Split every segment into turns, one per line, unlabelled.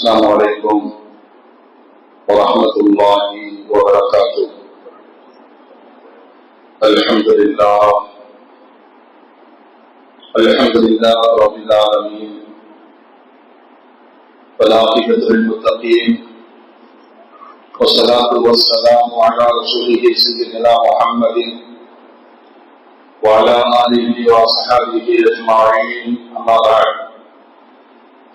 السلام عليكم ورحمة الله وبركاته. الحمد لله رب العالمين، والعاقبة للمتقين، والصلاة والسلام على رسوله سيدنا محمد وعلى آله وصحبه أجمعين، أما بعد.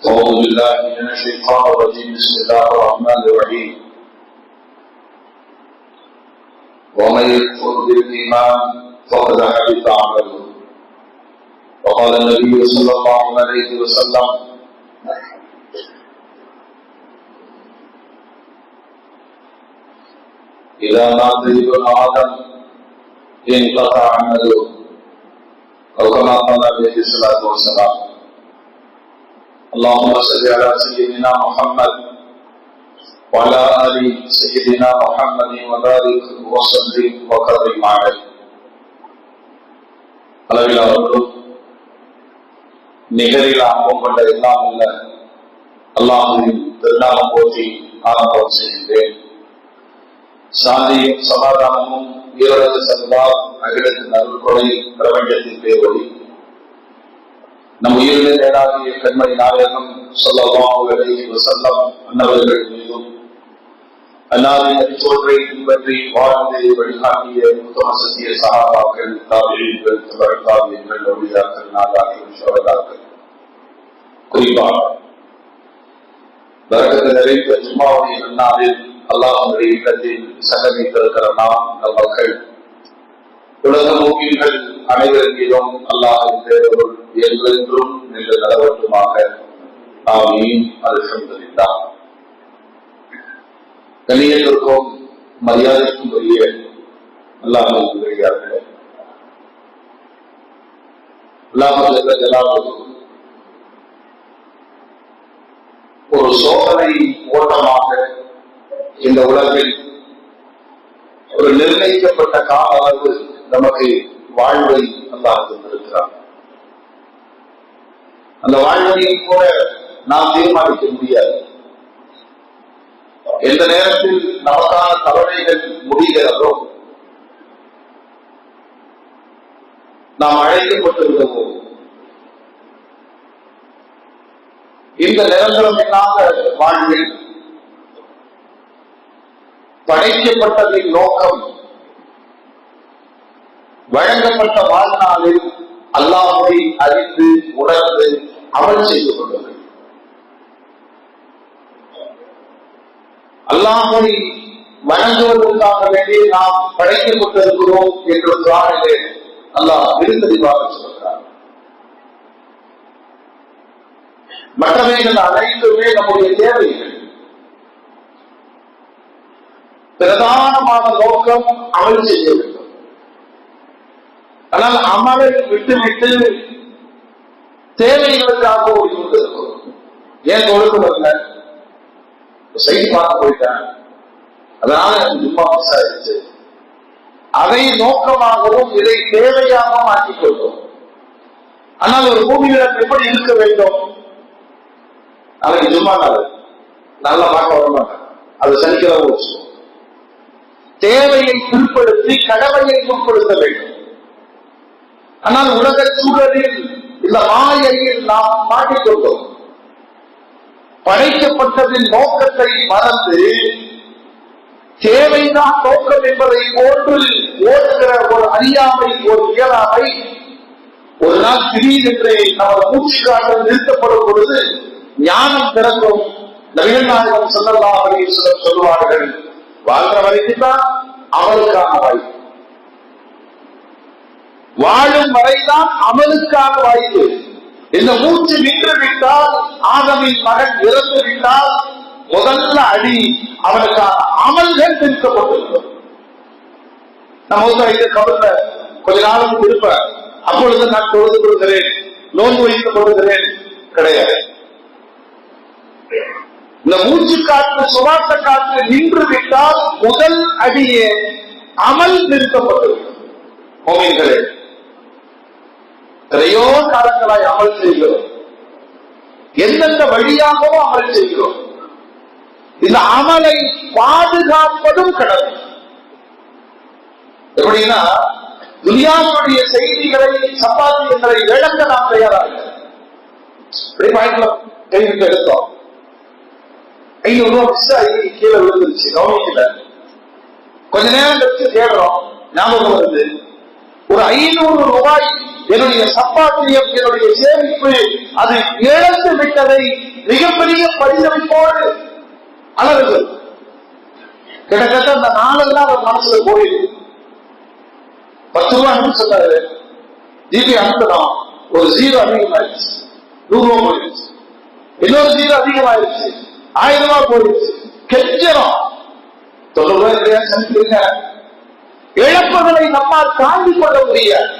أعوذ بالله من الشيطان الرجيم. بسم الله الرحمن الرحيم. ومن يكفر بالإيمان فقد حبط عمله. وقال النبي صلى الله عليه وسلم: إذا مات ابن آدم انقطع عمله، أو كما قال عليه الصلاة والسلام. اللهم صل على سيدنا محمد وعلى آل سيدنا محمد وبارك وسلم وكرم عليه. அளவில் அவர்களும் நிகரில் ஆர்வம் கொண்ட எல்லாம் உள்ள அல்லாஹ்வின் திருநாமம் போற்றி ஆரம்பம் செய்கின்றேன். சாந்தியும் சமாதானமும் வீரரது சர்வார் அகிலத்தின் அருள்கொடை பிரபஞ்சத்தின் பேரொழி நம் உயிரிலே மேலாகிய கண்மணி நாயகம் ஸல்லல்லாஹு அலைஹி வஸல்லம் அன்னவர்கள் மீதும் அன்னாரின் அடிச்சோற்றை பின்பற்றி வாழ்ந்து வழிகாட்டிய உத்தம சத்திய சஹாபாக்கள், தாபிஈன்கள், தபஅத் தாபிஈன்கள், அவுலியாக்கள், நாதாக்கள், ஷுஹதாக்கள், குறிப்பாக பரக்கத்து நிறைந்த ஜும்மாவுடைய நன்னாளில் அல்லாஹ்வுடைய இல்லத்தில் சகமித்திருக்கிற நாம் நம் மக்கள் உலக மூமின்கள் அனைவருக்கும் அல்லாஹ்வின் பேரருள் என்றென்றும் நின்று நிலவட்டுமாக. ஆமீன். அல்ஹம்துலில்லாஹ். கண்ணியத்திற்கும் மரியாதைக்கும் உரிய அல்லாஹ்வின் நல்லடியார்களே, அல்லாஹ் ஜல்ல ஜலாலுஹு ஒரு சோதனை ஓட்டமாக இந்த உலகில் ஒரு நிர்ணயிக்கப்பட்ட கால அளவு நமக்கு வாழ்வை அல்லாஹ் தந்திருக்கிறார். அந்த வாழ்வை கூட நாம் தீர்மானிக்க முடியாது. எந்த நேரத்தில் நமக்கான தவணைகள் முடிகிறதோ நாம் அழைக்கப்பட்டிருக்கிறோமோ. இந்த நிரந்தரம் இல்லாத வாழ்வில் படைக்கப்பட்டதின் நோக்கம் வழங்கப்பட்ட வாழ்நாளில் அல்லாஹ்வை அறிந்து உணர்ந்து அமல் செய்து கொண்டது. அல்லாஹ்வை வணங்குவதற்காக வேண்டி நாம் படைக்கப்பட்டிருக்கிறோம் என்று குர்ஆனிலே அல்லாஹ் விருந்தளிவாக சொல்கிறார். மற்றவைகள் அனைத்துமே நம்முடைய தேவைகள். பிரதானமான நோக்கம் அமல் செய்ய வேண்டும். ஆனால் அமலை விட்டுவிட்டு தேவைகளுக்காக ஓடிக்கொண்டிருக்கிறோம். ஏன் தொழுது வரல, செய்தி பார்க்க போயிட்டேன், அதனால எனக்கு ஜும்மா மிஸ் ஆயிடுச்சு, அதை நோக்கமாகவும் இதை தேவையாகவும் ஆக்கிக் கொள்வோம். ஆனால் ஒரு பூமியில எப்படி இருக்க வேண்டும்? நாளைக்கு ஜும்மா நாள் நல்லா பார்க்க வர மாட்டேன், அது சனிக்கிழமை வச்சுக்கோ. தேவையை பிற்படுத்தி கடமையை முற்படுத்த வேண்டும். ஆனால் உலக சூழலில் இந்த மாயையில் நாம் மாட்டிக்கொண்டோம். படைக்கப்பட்டதின் நோக்கத்தை மறந்து தேவைதான் நோக்கம் என்பதை போன்று ஓடுகிற ஒரு அறியாமை, ஒரு இயலாமை ஒரு நாள் திடீரென்று நமது மூச்சு காட்டில் நிறுத்தப்படும் பொழுது ஞானம் பிறக்கும். நபிகள் நாயகம் ஸல்லல்லாஹு அலைஹி வஸல்லம் சொல்வார்கள், வாழ்ற வரைக்கும் தான் அமலுக்கான வாய்ப்பு, வாழும் வரைதான் அமலுக்கான வாய்ப்பு. இந்த மூச்சு நின்று விட்டால், ஆதமின் மகன் இறந்து விட்டால், முதல்ல அடி அவனுக்கான அமல்கள் நிறுத்தப்பட்டிருக்கும். நம்ம கவர்ல கொஞ்ச நாளும் இருப்ப, அப்பொழுது நான் தொழுது கொள்கிறேன், நோன்பு வைத்துக் கொள்கிறேன் கிடையாது. இந்த மூச்சு காற்று, சுவாச காற்று நின்று விட்டால் முதல் அடியே அமல் நிறுத்தப்பட்டிருக்கும். மோமின்களே, எத்தனையோ காலங்களாய் அமல் செய்கிறோம், எந்தெந்த வழியாகவும் அமல் செய்கிறோம். இந்த அமலை பாதுகாப்பதும் கடமை. எப்படின்னா துனியாவுடைய செய்திகளை சம்பாத்தியங்களை இழக்க நாம் தயாராக கைவிட்டு எடுத்தோம். 500 ரூபாய் மிஸ் ஆகி கீழே விழுந்துருச்சு, கவனிக்கல. கொஞ்ச நேரம் கழிச்சு தேடுறோம், ஞாபகம் வருது. ஒரு 500 ரூபாய் என்னுடைய சம்பாத்தியம், என்னுடைய சேமிப்பு அது இழந்து விட்டதை மிகப்பெரிய பரிதவிப்போடு அழகு. கிட்டத்தட்ட அந்த நாளெல்லாம் அவர் மனசுல போயிடுது. 10 ரூபாய் அனுப்பி சொன்னாரு, ஜிபி அனுப்பணும், ஒரு 0 அதிகமாயிருச்சு, 100 ரூபாய் போயிடுச்சு. இன்னொரு 0 அதிகமாயிருச்சு, 1000 ரூபாய் போயிடுச்சு. கெஞ்சரம் 90 ரூபாய் இல்லையா சந்திக்கிறீங்க. இழப்புகளை நம்மால் தாண்டிக் கொள்ள முடியாது.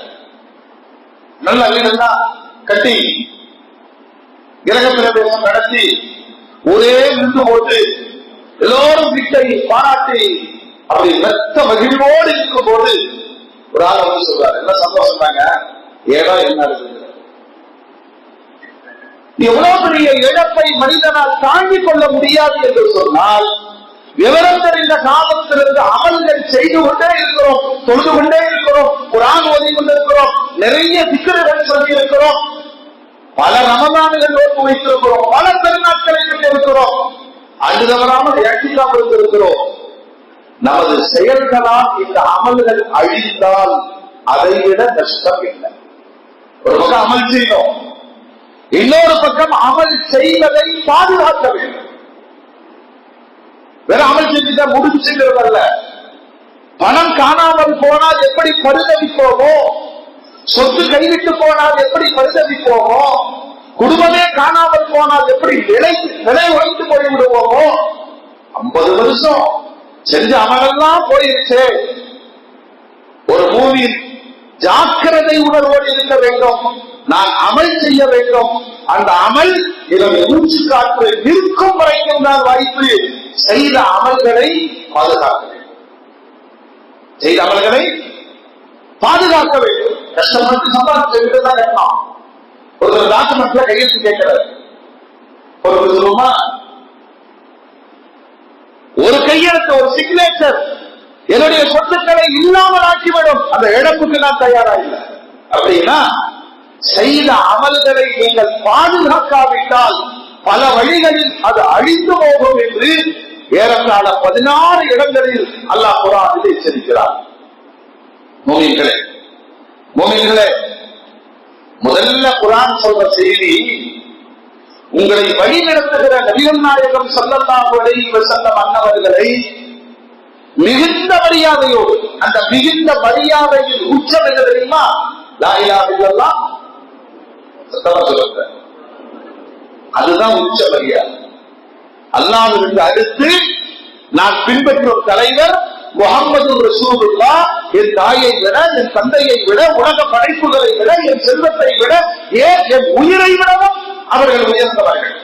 நல்ல வீடெல்லாம் கட்டி கிரக பிரவேசம் நடத்தி ஒரே விருந்து போட்டு எல்லோரும் வீட்டை பாராட்டி அப்படி மெத்த மகிழ்வோடு இருக்கும் போது ஒரு ஆள் வந்து சொல்றாரு, என்ன சந்தோஷம், ஏதோ என்ன எவ்வளவு பெரிய இழப்பை மனிதனால் தாண்டிக் கொள்ள முடியாது என்று சொன்னால், விவரம் தெரிந்த காலத்திலிருந்து அமல்கள் செய்து கொண்டே இருக்கிறோம், தொழுது கொண்டே இருக்கிறோம், குர்ஆன் ஓதி கொண்டிருக்கிறோம், நிறைய திக்ருகள் சொல்லி இருக்கிறோம், பல ரமதான்கள் நோக்கு வைத்திருக்கிறோம், பல பெருநாட்களை கொண்டிருக்கிறோம், அது தவறாமல் இயற்கையாக இருந்திருக்கிறோம். நமது செயல்களால் இந்த அமல்கள் அழிந்தால் அதை விட நஷ்டம் இல்லை. ஒரு பக்கம் அமல் செய்யணும், இன்னொரு பக்கம் அமல் செய்வதை பாதுகாக்க வேண்டும். வேற அமல் செஞ்சுட்டா முடிச்சுங்கிறதல்ல. பணம் காணாமல் போனால் எப்படி பரிதவிப்போமோ, சொத்து கைவிட்டு போனால் எப்படி பரிதவிப்போமோ, குடும்பமே காணாமல் போனால் எப்படி நிலை வைத்து போய்விடுவோமோ, 50 வருஷம் செஞ்ச அமலெல்லாம் போயிருச்சு. ஒரு மூவி ஜாக்கிரதை உணர்வோடு இருக்க வேண்டும். நான் அமல் செய்ய வேண்டும். அந்த அமல் இதனை மூச்சு காற்று நிற்கும் வரைக்கும் தான் வாய்ப்பு. செய்த அமல்களை பாதுகாக்க வேண்டும். செய்த அமல்களை பாதுகாக்க வேண்டும். கஷ்டப்பட்டு சம்பாதிச்சு தான் கேட்கலாம். ஒரு டாக்குமெண்ட்ல கையெழுத்து கேட்கிறார். ஒரு சொல்லுமா, ஒரு கையெழுத்து, ஒரு சிக்னேச்சர் என்னுடைய சொத்துக்களை இல்லாமல் ஆக்கிவிடும். அந்த இழப்புக்கு நான் தயாரா இல்லை. அப்படின்னா செய்த அமல்களை நீங்கள் பாதுகாக்காவிட்டால் பல வழிகளில் அது அழிந்து போகும் என்று ஏறத்தாழ 16 இடங்களில் அல்லாஹ் குர்ஆனில் எச்சரிக்கிறார். மூமின்களே, முதல்ல குர்ஆன் சொல்ற செய்தி, உங்களை வழிநடத்துகிற நபிகள் நாயகம் ஸல்லல்லாஹு அலைஹி வஸல்லம் அன்னவர்களை மிகுந்த மரியாதையோடு, அந்த மிகுந்த மரியாதையில் உச்சம் என்ன தெரியுமா? லா இலாஹ இல்லல்லாஹ், அதுதான் உச்ச மரியாதை. அல்லாஹ்விற்கு அடுத்து நான் பின்பற்றும் தலைவர் முஹம்மது ரசூலுல்லாஹ், என் தாயை விட, என் தந்தையை விட, உலக படைப்புகளை விட, என் செல்வத்தை விட, ஏன் என் உயிரை விடவும் அவர்கள் உயர்ந்தவர்கள்.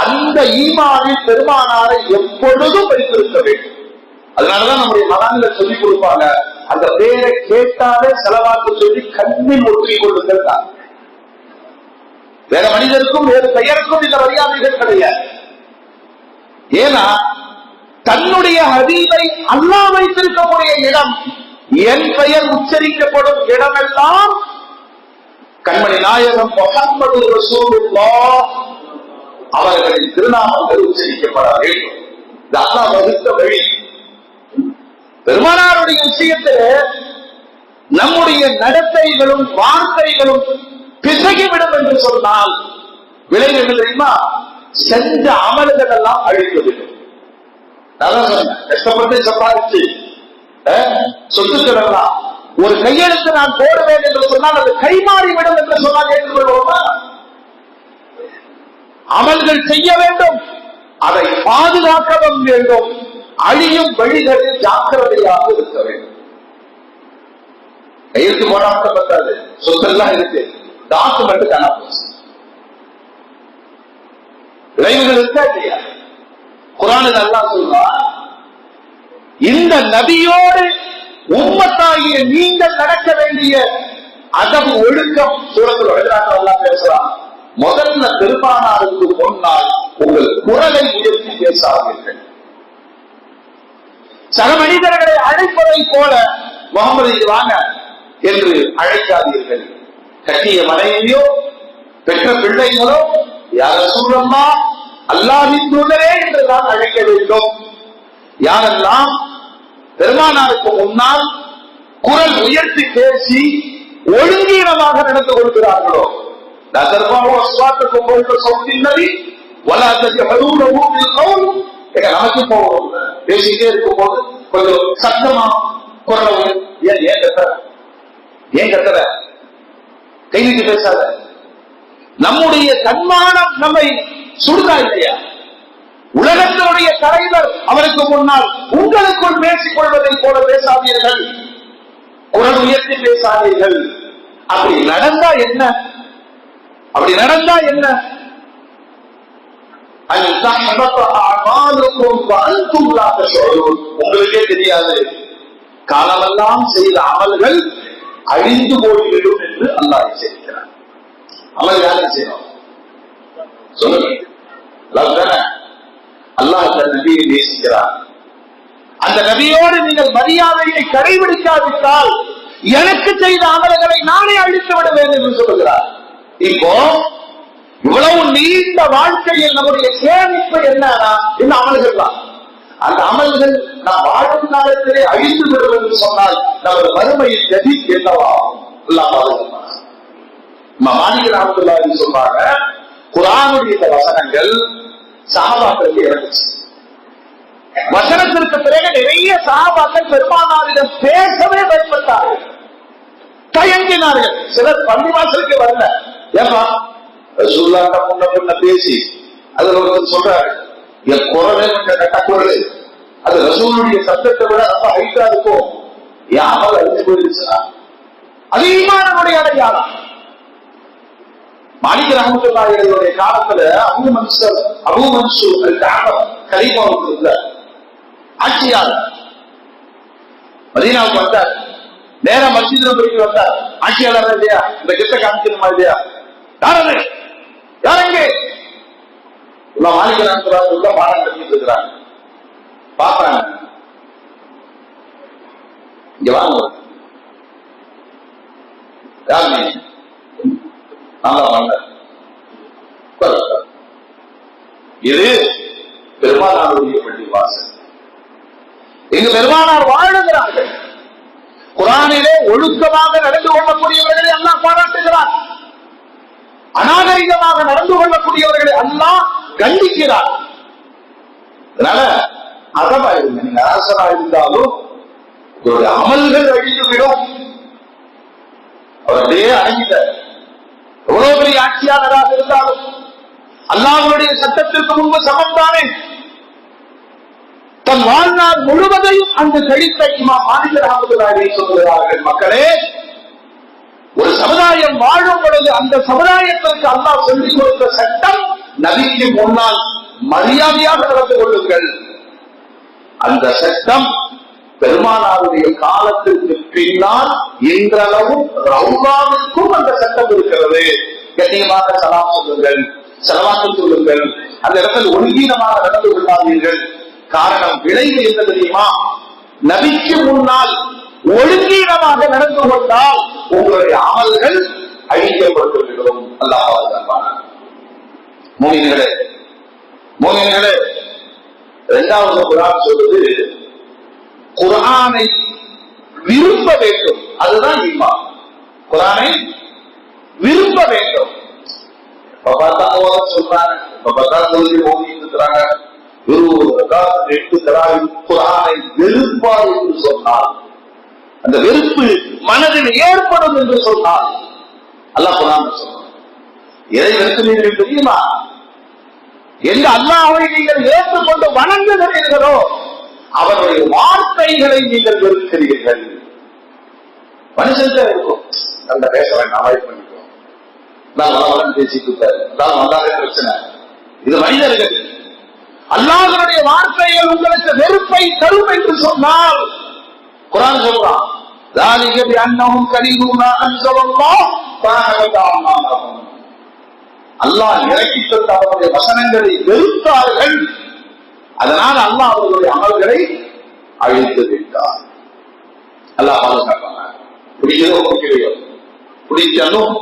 அந்த ஈமானில் பெருமானாரை எப்பொழுதும் வைத்திருக்க வேண்டும். அதனாலதான் நம்முடைய மகான்கள் சொல்லிக் கொடுப்பாங்க, அந்த பேரை கேட்டாலே செலவாக்கு சொல்லி கண்ணில் ஒற்றிக் கொள்ளுங்கள். வேற மனிதருக்கும் வேறு பெயருக்கும் இந்த மரியாதைகள் கிடையாது. ஏன்னா தன்னுடைய ஹபீபை அல்லாஹ் வைத்திருக்கக்கூடிய இடம், என் பெயர் உச்சரிக்கப்படும் இடமெல்லாம் கண்மணி நாயகம் முஹம்மது ரசூலுல்லாஹ் அவர்களின் திருநாமங்கள் உச்சரிக்கப்பட வேண்டும். இது அல்லாஹ் வகுத்த வழி. பெருமானாருடைய விஷயத்தில் நம்முடைய நடத்தைகளும் வார்த்தைகளும் பிசகிவிடும் என்று சொன்னால் விளைவு என்ன தெரியுமா? செஞ்ச அமல்கள் எல்லாம் அழிக்கப்படும். கஷ்டப்பட்டு சம்பாதிச்சு சொத்துக்கள் எல்லாம் ஒரு கையெழுத்து நான் போடுவேன் என்று சொன்னால் அது கைமாறிவிடும் என்று சொன்னால் ஏற்றுக்கொள்வோமா? அமல்கள் செய்ய வேண்டும், அதை பாதுகாக்கவும் வேண்டும், அழியும் வழிகளில் ஜாக்கிரதையாக இருக்க வேண்டும். கையெழுத்து போடாமல் பத்தாது, சொத்தெல்லாம் இருக்கு, டாக்குமெண்ட் காணாம விளைவுகள் இருக்கா இல்லையா? குர்ஆனில் அல்லாஹ் சொல்றார், இந்த நபியோடு உம்மத்தாகிய நீங்கள் நடக்க வேண்டிய அதம் ஒழுக்கம் சூரத்துல் ஹுஜராத் அல்லாஹ் பேசுறான். முதல்ல பெருமானாருக்கு முன்னால் உங்கள் குரலை உயர்த்தி பேசாதீர்கள். சக மனிதர்களை அழைப்பதை போல முகமது வாங்க என்று அழைக்காதீர்கள். கட்டிய மனைவியோ பெற்ற பிள்ளைகளோ யார சூழல்லா அல்லாஹ்வின் தூதரே என்றுதான் அழைக்க வேண்டும். யாரெல்லாம் பெருமானாருக்கு முன்னால் குரல் உயர்த்தி பேசி ஒழுங்கீனமாக நடந்து கொள்கிறார்களோ, நமக்கு போவோம் பேசிட்டே இருக்கும் போது கொஞ்சம் சத்தமா குரல் ஏன் கத்துற, கைவிட்டு பேசாத. நம்முடைய தன்மானம் நம்மை சுடுதா இல்லையா? உலகத்தினுடைய தலைவர் அவருக்கு முன்னால் உங்களுக்குள் பேசிக் கொள்வதை போல பேசாதீர்கள், குரல் உயர்த்தி பேசாதீர்கள். அப்படி நடந்தா என்ன? அப்படி நடந்தா என்ன? உங்களுக்கே தெரியாது, காலமெல்லாம் செய்த அமல்கள் அழிந்து போய்விடும் என்று அல்லாஹ் எச்சரிக்கிறார். அமல் யாரை செய்யணும் சொல்லுங்க. அல்லாஹ் தன் நபியை நேசிக்கிறார். அந்த நபியோடு நீங்கள் மரியாதையை கடைபிடிக்காவிட்டால் எனக்கு செய்த அமல்களை நானே அழித்து விடுவேன் என்று சொல்லுகிறார். இப்போ இவ்வளவு நீண்ட வாழ்க்கையில் நம்முடைய சேமிப்பு என்னன்னா இந்த அமல்கள் தான். அந்த அமல்கள் நாம் வாழும் காலத்திலே அழித்து விடும் என்று சொன்னால் நமது வறுமையின் கதி என்னவாகும்? மாணிக்கராமத்துல்லாஹி சொல்றாங்க, குர்ஆனுடைய வசனங்கள் சஹாபாக்களுக்கு இறங்குச்சு. வசனத்திற்கு பிறகு நிறைய சஹாபாக்கள் பெருமானாரிடம் பேசவே பயன்பட்டார்கள், தயங்கினார்கள். சிலர் பள்ளிவாசலுக்கு வரல. ஏப்பா ரசூலுல்லாஹ் முன்ன பின்ன பேசி அதுல ஒருத்தர் சொல்றாரு, என் குரலே கட்ட குரல், அது ரசூலுடைய சத்தத்தை விட ரொம்ப ஹைட்டா இருக்கும், என் அமல் அழிஞ்சு போயிருச்சுன்னா அது ஈமானுடைய அடையாளம். மாலிக் ரஹ்மத்துல்லாஹி காலத்துல அபூ மன்சூர் கலீஃபாவுக்கு இருந்தார், ஆட்சியாளர். மதீனாவுக்கு வந்தார், நேரா மஸ்ஜித் நபவிக்கு வந்தார். ஆட்சியாளர் இல்லையா, இந்த கிட்ட காமிக்கணுமா இல்லையா, யாரு யாருங்க மாலிக் ரஹ்மத்துல்லாஹி பாடம் கட்டிட்டு இருக்கிறாங்க. பாப்பாங்க, இங்க வாங்க, யாருமே இது பெருமானாருடைய பள்ளி வாசல். இங்கு பெருமானார் வாழுகிறார்கள். குர்ஆனிலே ஒழுக்கமாக நடந்து கொள்ளக்கூடியவர்களை அல்லாஹ் பாராட்டுகிறார், அநாகரிகமாக நடந்து கொள்ளக்கூடியவர்களை அல்லாஹ் கண்டிக்கிறார். அதனால அதமாயிருங்க, நீங்க அரசரா இருந்தாலும் உங்களுடைய அமல்கள் அழிந்துவிடும். அவர் அப்படியே அடங்கிட்டார். எவ்வளவு பெரிய ஆட்சியாளராக இருந்தாலும் அல்லாஹ்வுடைய சட்டத்திற்கு முன்பு சமம்தானே. தன் வாழ்நாள் முழுவதையும் அந்த கழித்த இமாம் மாலிக் ரஹ்மத்துல்லாஹி சொல்கிறார்கள், மக்களே, ஒரு சமுதாயம் வாழும் பொழுது அந்த சமுதாயத்திற்கு அல்லாஹ் சொல்லிக் கொடுத்த சட்டம், நபிக்கு முன்னால் மரியாதையாக நடந்து கொள்ளுங்கள். அந்த சட்டம் பெருமானாருடைய காலத்திற்கு பின்னால் இன்றளவும் ரவுலாவிற்கும் அந்த சட்டம் இருக்கிறது. கண்ணியமாக சலாம் சொல்லுங்கள், செலவாக்கு சொல்லுங்கள், அந்த இடத்தில் ஒழுங்கீனமாக நடந்து கொள்ளாதீர்கள். காரணம் விளைவு என்ன தெரியுமா? நபிக்கு முன்னால் ஒழுங்கீனமாக நடந்து கொண்டால் உங்களுடைய அமல்கள் அழிக்கப்பட்டுவிடும். அல்லாஹ் பாதுகாப்பானார். மூமின்களே, மூமின்களே, இரண்டாவது குர்ஆன் சொல்வது குர்ஆனை விரும்ப வேண்டும். அதுதான் ஈமான். குர்ஆனை விரும்ப வேண்டும். சொல்றாங்க, குர்ஆனை வெறுப்பார் என்று சொன்னால், அந்த வெறுப்பு மனதில் ஏற்படும் என்று சொன்னால் அல்லாஹ் குர்ஆன் சொல்றான். எதை வெறுக்கிறீர்கள் தெரியுமா? எந்த அல்லாஹ்வை நீங்கள் ஏற்றுக்கொண்டு வணங்குகிறீர்களோ அவருடைய வார்த்தைகளை நீங்கள் வெறுக்கிறீர்கள். மனுஷன் இருக்கும், நல்ல பேச வேண்டாம், அவாய்ட் பண்ணிக்குவோம், நான் பேசிட்டு இருப்பாரு, அதான் வந்தாலே பிரச்சனை. இது மனிதர்கள். அல்லாஹ்வுடைய வார்த்தைகள் உங்களுக்கு வெறுப்பை தரும் என்று சொன்னால் குர்ஆன் சொல்றான், ذَلِكَ بِأَنَّهُمْ كَرِهُوا مَا أَنزَلَ اللَّهُ فَأَحْبَطَ أَعْمَالَهُم. அல்லாஹ் இறக்கி தந்த அவருடைய வசனங்களை வெறுத்தார்கள். அதனால் அல்லாஹ் அவர்களுடைய அமல்களை அழித்து விட்டார். அல்லாஹ் பாதுகாப்பாங்க. பிடிக்கிறதோ பிடிக்கலையோ, பிடிக்கணும்.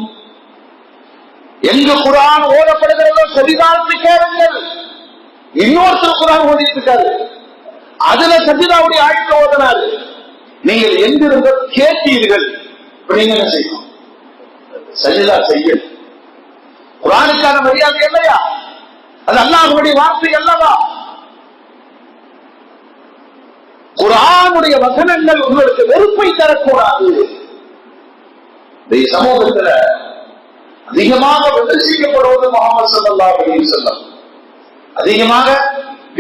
எங்க குர்ஆன் ஓதப்படுகிறதோ சரிதானத்தை கேளுங்கள். இன்னொருத்தர் குர்ஆன் ஓதிட்டு இருக்காரு, அதுல சஜிதாவுடைய ஆயத்தை ஓதினாரு. நீங்கள் எங்கிருந்த கேட்டீர்கள், நீங்க என்ன செய்யணும்? சஜிதா செய்ய. குர்ஆனுக்கான மரியாதை இல்லையா? அது அல்லாஹ்வுடைய வார்த்தை அல்லவா? குர்ஆனுடைய வசனங்கள் உங்களுக்கு வெறுப்பை தரக்கூடாது. இந்த சமூகத்தில் அதிகமாக விமர்சிக்கப்படுவது முஹம்மது ஸல்லல்லாஹு அலைஹி வஸல்லம், அதிகமாக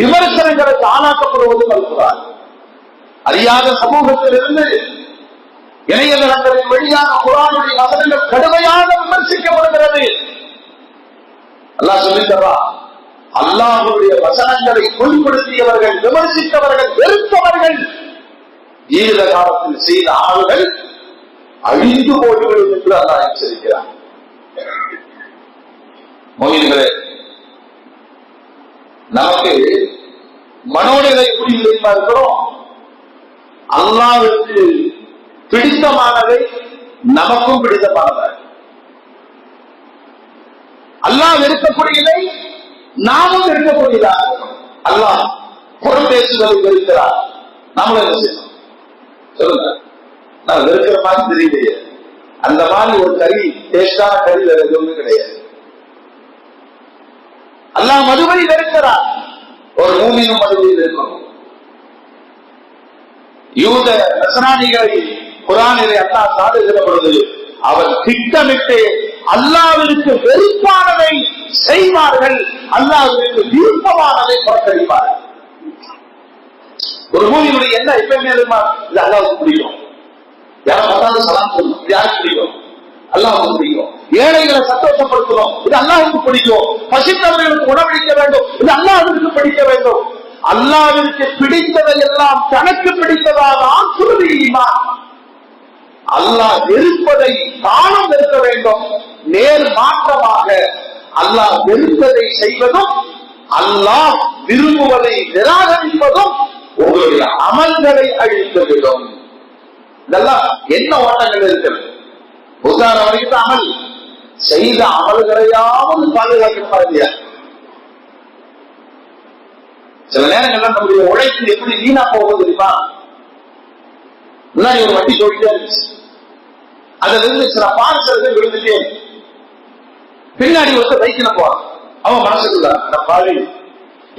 விமர்சனங்களுக்கு ஆளாக்கப்படுவது குர்ஆன். அறியாத சமூகத்திலிருந்து இணையதளங்களின் வழியாக குர்ஆனுடைய வசனங்கள் கடுமையாக விமர்சிக்கப்படுகிறது. அல்லாஹ் சொல்லித் தர்றான், அல்லாஹ்வுடைய வசனங்களை பொய்ப்படுத்தியவர்கள், விமர்சித்தவர்கள், வெறுத்தவர்கள் ஜீவித காலத்தில் செய்த ஆளுகள் அழிந்து போய்விடும் என்று அல்லாஹ் எச்சரிக்கிறார். மோகின்களே, நமக்கு மனோநிலை எப்படி தெரியுமா இருக்கிறோம்? அல்லாஹ்வுக்கு பிடித்தமானதை நமக்கும் பிடித்தமானதை, அல்லாஹ் வெறுக்கக்கூடியதை நாமும் வெறுக்கக்கூடியதாக. அல்லாஹ் புறம் பேசுவதை வெறுக்கிறார், நாமளும் என்ன செய்யணும் சொல்லுங்க? நான் வெறுக்கிற மாதிரி தெரியலையே, அந்த மாதிரி ஒரு கறி, டேஸ்டான கறி வேற எதுவுமே கிடையாது. அல்லாஹ் மதுவை வெறுக்கிறார், ஒரு மூமினும் மதுவை வெறுக்கணும். யூத நஸ்ரானிகளை குர்ஆனிலே அல்லாஹ் சாடுகிற பொழுது அவர் திட்டமிட்டு அல்லாஹ்விற்கு வெறுப்பானதை செய்வார்கள், அல்லாஹ்விற்கு விருப்பமானதை புறக்கணிப்பார்கள். ஒரு மூமினுடைய என்ன எப்பவுமே இது அல்லாஹ்வுக்கு பிடிக்கும். யாரை பார்த்தாலும் சலாம் சொல்லணும், இது யாருக்கு பிடிக்கும்? அல்லாஹ்வுக்கு பிடிக்கும். ஏழைகளை சந்தோஷப்படுத்தணும், இது அல்லாஹ்வுக்கு பிடிக்கும். பசித்தவர்களுக்கு உணவளிக்க வேண்டும், இது அல்லாஹ்வுக்கு பிடிக்க வேண்டும். அல்லாஹ்விற்கு பிடித்ததை எல்லாம் தனக்கு பிடித்ததாக ஆக்குவது ஈமான். அல்லாஹ் வெறுப்பதை தானும் வெறுக்க வேண்டும். நேர் மாற்றமாக அல்லாஹ் வெறுப்பதை செய்வதும் அல்லாஹ் விரும்புவதை நிராகரிப்பதும் உங்களுடைய அமல்களை அழித்துவிடும். இதெல்லாம் என்ன ஓட்டங்கள் இருக்கிறது? உதாரணம் வரைக்கும் அமல் செய்த அமல்களையாவது பாதுகாக்கப்படுது. சில நேரங்கள்ல நம்முடைய உழைப்பு எப்படி வீணா போகுது தெரியுமா? முன்னாடி ஒரு வட்டி போயிட்டே இருந்துச்சு, அதுல இருந்து சில பார்சல்கள் விழுந்துட்டே, பின்னாடி வந்து பைக்கில போறான். அவன் மனசுக்குள்ள பாவி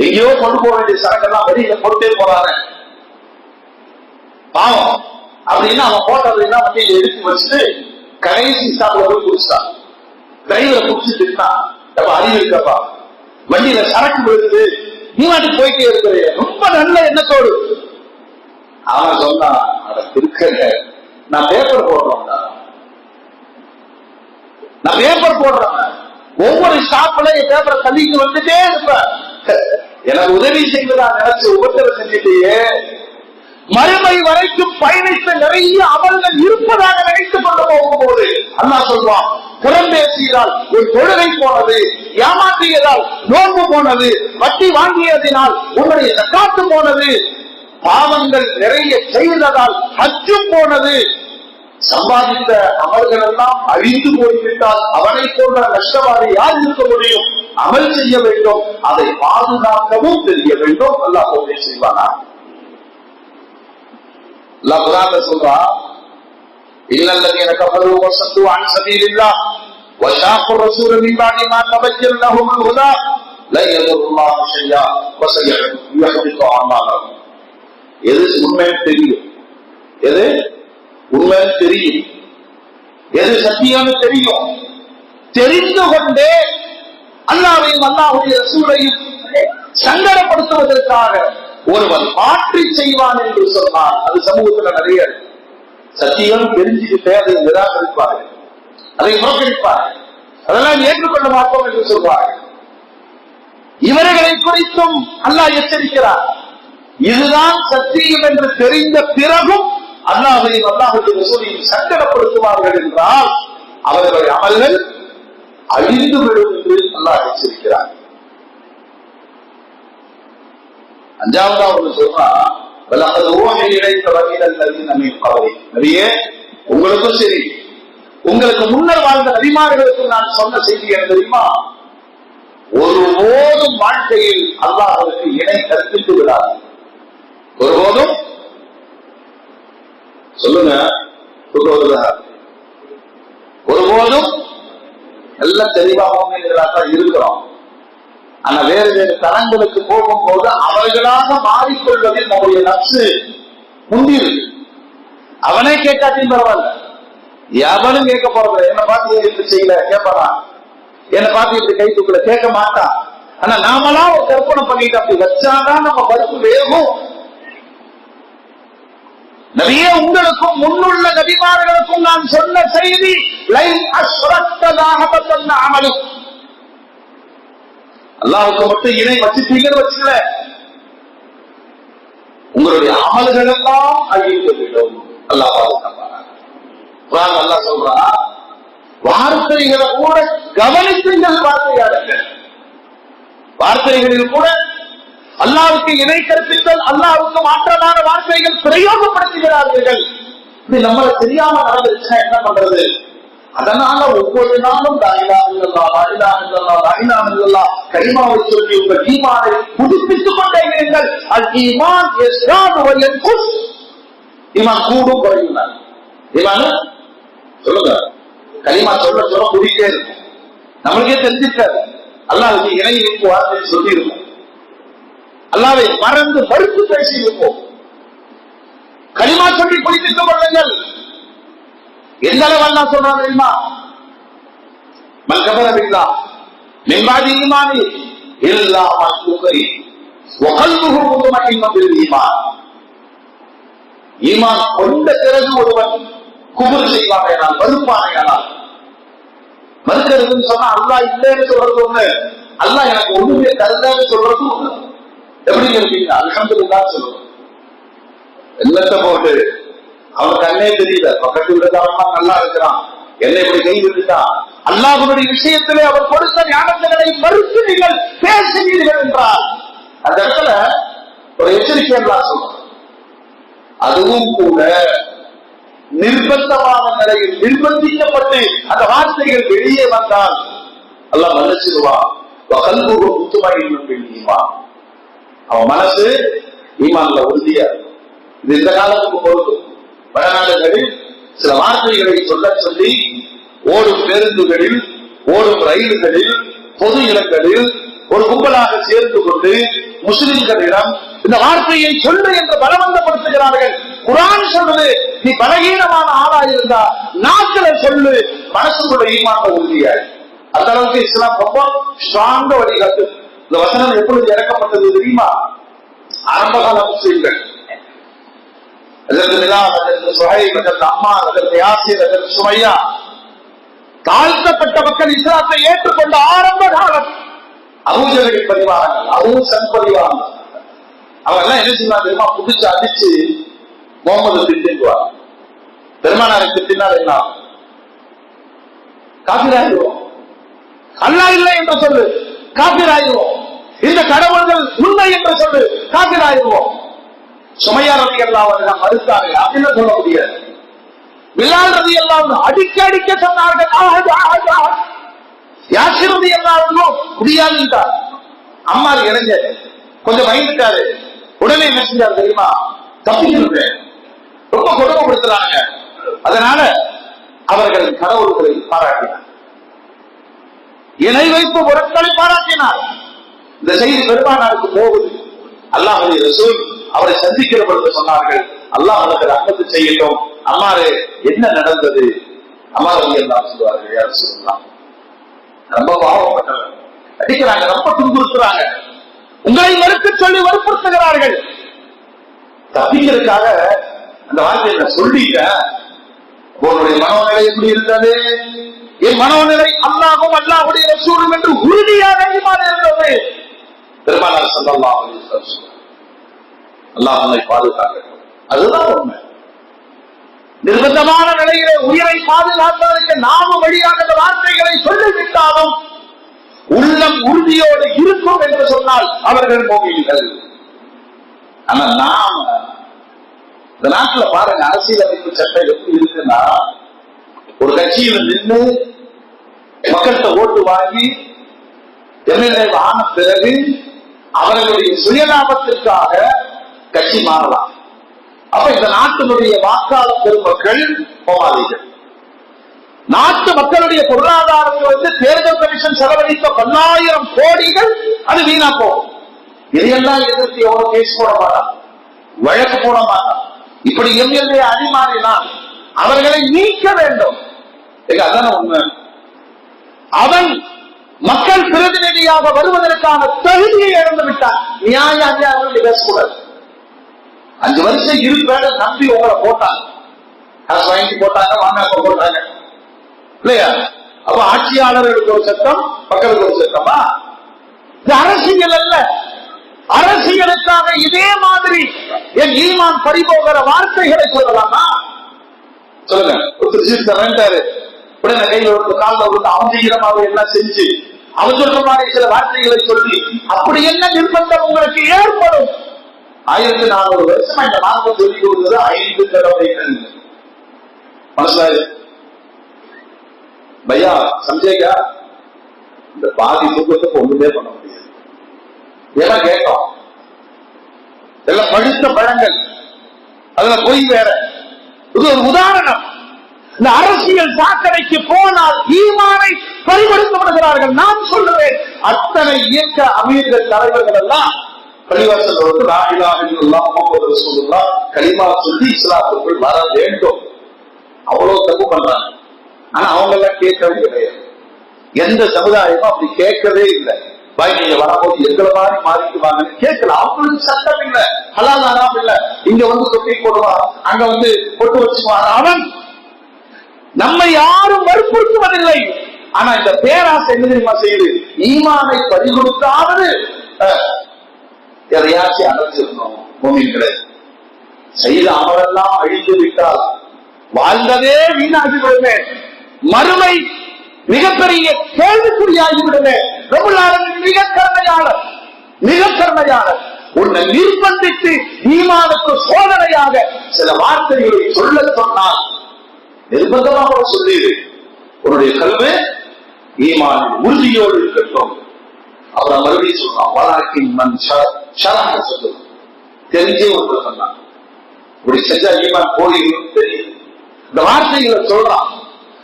எங்கேயோ கொண்டு போக வேண்டிய சரக்கெல்லாம் வெளியில போட்டே போறாங்க பாவம் அப்படின்னு அவன் போட்டதுன்னா வண்டியில எடுத்து வச்சுட்டு கடைசி ஸ்டாப்ல போய் குடிச்சான். டிரைவரை குடிச்சுட்டு இருக்கான், அறிவு இருக்கப்பா, வண்டியில சரக்கு விழுது, நீ வாட்டி போயிட்டே இருக்கிற ரொம்ப நல்ல எண்ணத்தோடு. அவன் சொன்னான், அதை திருக்க நான் பேப்பர் போடுறோம்டா, நான் பேப்பர் போடுறேன், ஒவ்வொரு ஸ்டாப்ல என் பேப்பரை தள்ளிட்டு வந்துட்டே இருப்பேன், எனக்கு உதவி செய்வதா நினைச்சு உபத்திரம் செஞ்சுட்டே மறுமை வரைக்கும் பயணித்த நிறைய அமல்கள் இருப்பதாக நினைத்துக் கொண்டு போகும்போது அல்லாஹ் சொல்வான், புறம்பேசியதால் ஒரு தொழுகை போனது, ஏமாற்றியதால் நோன்பு போனது, வட்டி வாங்கியதினால் உன்னுடைய ஜக்காத்து போனது, பாவங்கள் நிறைய செய்ததால் ஹஜ்ஜும் போனது, சம்பாதித்த அமல்கள் எல்லாம் அழிந்து போய்விட்டால் அவனை போன்ற நஷ்டவாதி யார் இருக்க முடியும்? அமல் செய்ய வேண்டும், அதை பாதுகாக்கவும் தெரிய வேண்டும். அல்லாஹ் உதவி செய்வானா? அல்லாஹ் குர்ஆன்ல சொல்றான், இல்லல்லதீன கஃபரு வஸத்து அன் சபீலில்லாஹ் வஷாக்கு ரசூல மின் பாதி மா தபய்யன லஹுல் ஹுதா லா யதுல்லாஹு ஷையா வஸயஹ்பிது அமாலஹும். எது உண்மை தெரியும், எது உண்மை தெரியும், எது சத்தியம் தெரியும், தெரிந்து கொண்டே அல்லாஹ்வையும் அல்லாஹ்வுடைய ரசூலையும் சங்கடப்படுத்துவதற்காக ஒருவன் மாற்றி செய்வான் என்று சொன்னார். அது சமூகத்தில் நிறைய சத்தியம் தெரிஞ்சுக்கிட்டே அதை நிராகரிப்பார்கள், அதை புறக்கணிப்பார்கள், அதெல்லாம் ஏற்றுக்கொள்ள மாட்டோம் என்று சொல்வார்கள். இவர்களை குறித்தும் அல்லாஹ் எச்சரிக்கிறார். இதுதான் சத்தியம் என்று தெரிந்த பிறகும் அல்லாஹ்வையும் அல்லாஹ்வுடைய ரசூலையும் சங்கடப்படுத்துவார்கள் என்றால் அவர்கள் அமல்கள் அழிந்து விடும் என்று அல்லாஹ் எச்சரிக்கிறார். அஞ்சாவதா சொல்றா, நபியே உங்களுக்கும் சரி, உங்களுக்கு முன்னர் வாழ்ந்த நபிமார்களுக்கும் நான் சொன்ன செய்தி என்ன தெரியுமா? ஒருபோதும் வாழ்க்கையில் அல்லாஹ்வுக்கு இணை கற்பித்து விடாது. ஒருபோதும் சொல்லுங்க, ஒருபோதும் எல்லாம் தெளிவாக இருக்கிறோம். ஆனா வேறு வேறு தரங்களுக்கு போகும்போது அவர்களாக மாறிக்கொள்வதில் நம்முடைய நப்சு முந்தி இருக்கு. அவனே கேட்காட்டியும் பரவாயில்ல, எவனும் கேட்க போறது. என்னை பார்த்து இப்படி செய்யல கேட்பான், என்னை பார்த்து இப்படி கை தூக்கல கேட்க மாட்டான். ஆனா நாமெல்லாம் ஒரு கற்பனை பண்ணிட்டு அப்படி வச்சாதான் நம்ம பருப்பு வேகும். நபியே உங்களுக்கும் முன்னுள்ள நபிமார்களுக்கும் நான் சொன்ன செய்தி அமலும் அல்லாஹ்வுக்கு மட்டும் இணை வச்சுட்டீங்கன்னு வச்சுக்கல, உங்களுடைய அமல்கள் எல்லாம் அழிந்து விடும். அல்லாஹ் பாதுகாப்பாங்க. அல்லாஹ் சொல்றான், வார்த்தைகளை கூட கவனித்துங்கள், வார்த்தையாளர்கள் வார்த்தைகளில் கூட அல்லாஹ்வுக்கு இணை கற்பித்தல், அல்லாஹ்வுக்கு மாற்றமான வார்த்தைகள் பிரயோகப்படுத்துகிறார்கள். இது நம்மள தெரியாம நடந்துச்சுன்னா என்ன பண்றது? அதனால ஒவ்வொரு நாளும் கலிமாவை சொல்லி உங்கள் ஈமானை புதுப்பித்துக் கொண்டே இருங்கள். அல் ஈமான் ஈமான் கூடும் குறையும். ஈமான் சொல்லுங்க, கலிமா சொல்ல சொல்ல கூடிட்டே இருக்கும். நம்மளுக்கே தெரிஞ்சிருக்காது. அல்லாஹ்வுக்கு இணை இருக்கும் வார்த்தை சொல்லி இருக்கும். அல்லாஹ்வை மறந்து மறுத்து பேசி இருப்போம். கலிமா சொல்லி புதுப்பித்துக் கொள்ளுங்கள். எந்த அளவு அல்லாஹ் சொல்றாங்க தெரியுமா? மல் கஃபர பில்லாஹ் மின் பாதி ஈமானி இல்லா மன் குஃபரி வ கல்புஹு முத்மஇன்னன் பில் ஈமான். ஈமான் கொண்ட பிறகு ஒருவன் குஃப்ர் செய்வானேயானால், மறுப்பானேயானால், மறுக்கிறதுன்னு சொன்னா அல்லாஹ் இல்லைன்னு சொல்றது ஒண்ணு, அல்லாஹ் எனக்கு ஒண்ணுமே தரலன்னு சொல்றது ஒண்ணு. எப்படி இருக்கீங்க? அல்ஹம்துலில்லாஹ் சொல்லுவோம். எல்லாத்த போட்டு அவன் கண்ணே தெரியல, பக்கத்து விடக்காரமா நல்லா இருக்கிறான், என்னை இப்படி கை விட்டுட்டான். அல்லாஹ்வுடைய விஷயத்திலே அவர் கொடுத்த ஞானங்களை மறுத்து நீங்கள் பேசுவீர்கள் என்றால் அந்த இடத்துல ஒரு எச்சரிக்கை எல்லாம் சொல்றோம். அதுவும் கூட நிர்பந்தமான நிலையில் நிர்பந்திக்கப்பட்டு அந்த வார்த்தைகள் வெளியே வந்தால் அல்லாஹ் மன்னிச்சிடுவான். அவன் மனசு ஈமான்ல உறுதியா. இது இந்த காலத்துக்கு பொறுத்து வடநாடுகளில் சில வார்த்தைகளை சொல்ல சொல்லி ஓடும் பேருந்துகளில், ஓடும் ரயில்களில், பொது இடங்களில் ஒரு கும்பலாக சேர்ந்து கொண்டு முஸ்லிம்களிடம் இந்த வார்த்தையை சொல்லு என்று பலவந்தப்படுத்துகிறார்கள். குர்ஆன் சொல்லுது, நீ பலகீனமான ஆளா இருந்தா நாட்களை சொல்லு, மனசுக்குள்ள ஈமான் உறுதியாய். அந்த அளவுக்கு இஸ்லாம் ரொம்ப ஸ்ட்ராங்கா வழிகாட்டு. இந்த வசனம் எப்பொழுது இறக்கப்பட்டது தெரியுமா? ஆரம்பகால முஸ்லிம்கள் தாழ்த்தப்பட்ட மக்கள் இஸ்லாத்தை ஏற்றுக்கொண்ட ஆரம்ப காலம் அபூஜஹல் பரிவாரங்கள், அபூசன் பரிவாரங்கள், அவங்க எல்லாம் என்ன செய்வாங்க தெரியுமா? புடிச்சு அடிச்சு முகமது திட்டுவாங்க. பெருமானாரை திட்டினால் என்ன? காபிராயிடுவோம். அல்லாஹ் இல்லை என்று சொல்லு, காபிராயிடுவோம். இந்த கடவுள்கள் உண்மை என்று சொல்லு, காபிராயிடுவோம். சுமையா ரலியல்லாஹு அன்ஹா மறுத்தார்கள், அப்படின்னு சொல்ல முடியாது. பிலால் ரலியல்லாஹு அன்ஹு அடிக்க சொன்னார்கள், யாசிர் ரலியல்லாஹு அன்ஹு முடியாதுன்றார். அம்மார் இளைஞர் கொஞ்சம் பயந்துட்டாரு. உடனே என்ன செஞ்சாரு தெரியுமா? தப்பிக்கிறது ரொம்ப கொடுமைப்படுத்துறாங்க. அதனால அவர்கள் கடவுள்களை பாராட்டினார், இணை வைப்பு பொருட்களை பாராட்டினார். இந்த செய்தி பெருமானாருக்கு போகுது. அல்லாஹ்வுடைய ரசூல் அவரை சந்திக்கிற பொழுது சொன்னார்கள், அல்லாஹ் அவனுக்கு ரஹ்மத்து செய்யட்டும். அம்மாரே என்ன நடந்தது? அம்மார் ரலியல்லாஹு சொல்வார்கள், யா ரசூலல்லாஹ், ரொம்ப பாவப்பட்டவர், அடிக்கிறாங்க, ரொம்ப துன்புறுத்துறாங்க, உங்களை மறுக்க சொல்லி வற்புறுத்துகிறார்கள். தப்பிக்கிறதுக்காக அந்த வார்த்தையை நான் சொல்லிட்டேன். உங்களுடைய மனோநிலை எப்படி இருந்தது? என் மனோநிலை அல்லாஹ்வும் அல்லாஹ்வுடைய ரசூலும் என்று உறுதியாக இருந்தது. பெருமானார் ஸல்லல்லாஹு அலைஹி வஸல்லம், அல்லாஹ் நம்மை பாதுகாக்கட்டும். அதுதான் உண்மை. நிர்பந்தமான நிலையிலே உயிரை பாதுகாப்பதற்கு நாமும் வழியாக அந்த வார்த்தைகளை சொல்லிவிட்டாலும் உள்ளம் உறுதியோடு இருக்கும் என்று சொன்னால் அவர்கள் மோகிகள். ஆனா நாம் இந்த நாட்டுல பாருங்க, அரசியலமைப்பு சட்டம் எப்படி இருக்குன்னா, ஒரு கட்சியில நின்று மக்கள்கிட்ட ஓட்டு வாங்கி எம்எல்ஏ ஆன பிறகு அவர்களுடைய சுயலாபத்திற்காக கட்சி மாறலாம். அப்ப இந்த நாட்டினுடைய வாக்காளர் பெருமக்கள் போவாதீர்கள். நாட்டு மக்களுடைய பொருளாதாரத்தை தேர்தல் கமிஷன் செலவழித்த 10,000 கோடிகள் அது வீணா போகும். இதையெல்லாம் எதிர்த்து எவ்வளவு கேஸ் போட மாட்டான், வழக்கு போட மாட்டான். இப்படி எம்எல்ஏ அடிமாறினால் அவர்களை நீக்க வேண்டும். அதான உண்மை. அவன் மக்கள் பிரதிநிதியாக வருவதற்கான தகுதியை இழந்து விட்டான். நியாயம் பேசக்கூடாது. 5 வருஷம் இருப்பேன் நம்பி உங்களை போட்டாங்க, காசு வாங்கி போட்டாங்க, வாங்க போட்டாங்க இல்லையா? அப்ப ஆட்சியாளர்களுக்கு ஒரு சட்டம், மக்களுக்கு ஒரு சட்டமா? இது அரசியல் அல்ல. அரசியலுக்காக இதே மாதிரி என் ஈமான் பறிபோகிற வார்த்தைகளை சொல்லலாமா? சொல்லுங்க. உடனே கையில் ஒரு கால ஒரு அவசீகரமாக எல்லாம் செஞ்சு அவன் சொல்ற மாதிரி சில வார்த்தைகளை சொல்லி அப்படி என்ன நிர்பந்தம் உங்களுக்கு ஏற்படும்? 1400 வருஷமா இந்த மார்க்கம் சொல்லி கொடுத்தது 5 தடவை மனசாரு பையா சஞ்சேகா, இந்த பாதி தூக்கத்துக்கு ஒண்ணுமே பண்ண முடியாது. எல்லாம் கேட்டோம், எல்லாம் பழுத்த பழங்கள், அதுல பொய் வேற. இது ஒரு உதாரணம். இந்த அரசியல் சாக்கடைக்கு போனால் ஈமானை பறிகொடுக்கப்படுகிறார்கள். நான் சொல்லுவேன், அத்தனை இயக்க அமீர்கள் தலைவர்கள் எல்லாம் பள்ளிவாசல் லா இலாஹ இல்லல்லாஹ் முஹம்மது ரசூலுல்லாஹ் கலிமா சொல்லி இஸ்லாத்துக்குள் வர வேண்டும். அவ்வளவு தப்பு பண்றாங்க. ஆனா அவங்க எல்லாம் கேட்கவே கிடையாது. எந்த சமுதாயமும் அப்படி கேட்கவே இல்லை. பாய் நீங்க வரும்போது எங்களை மாதிரி மாறிக்குவாங்கன்னு கேட்கல. அவங்களுக்கு சட்டம் இல்லை, ஹலால் ஹராம் இல்லை. இங்க வந்து தொப்பி போடுவான், அங்க வந்து பொட்டு வச்சுக்குவான். அவன் நம்மை யாரும் வற்புறுத்துவதில்லை. ஆனா இந்த பேராசை என்ன தெரியுமா செய்யுது? ஈமானை பறிகொடுத்தாவது எதையாச்சும் அடைஞ்சிருக்கணும். பூமிகளை செய்த அமரெல்லாம் அழிந்து விட்டால் வாழ்ந்ததே வீணாகி விடுமே, மறுமை மிகப்பெரிய கேள்விக்குறியாகிவிடுமே. மிக கருணையாளர், மிக கருணையாளர். உன்னை நிர்பந்தித்து ஈமானுக்கு சோதனையாக சில வார்த்தைகளை சொல்ல சொன்னால் நிர்பந்தமாக சொல்லிடு. உன்னுடைய கல்வி ஈமானின் உறுதியோடு இருக்கட்டும். அவரை மறுபடியும் சொன்னான், வழக்கின் மண் சொல்லு தெரிஞ்சே ஒன்று சொன்னான். இப்படி செஞ்சா ஈமான் போயிடும் தெரியும். இந்த வார்த்தைகளை சொல்றான்.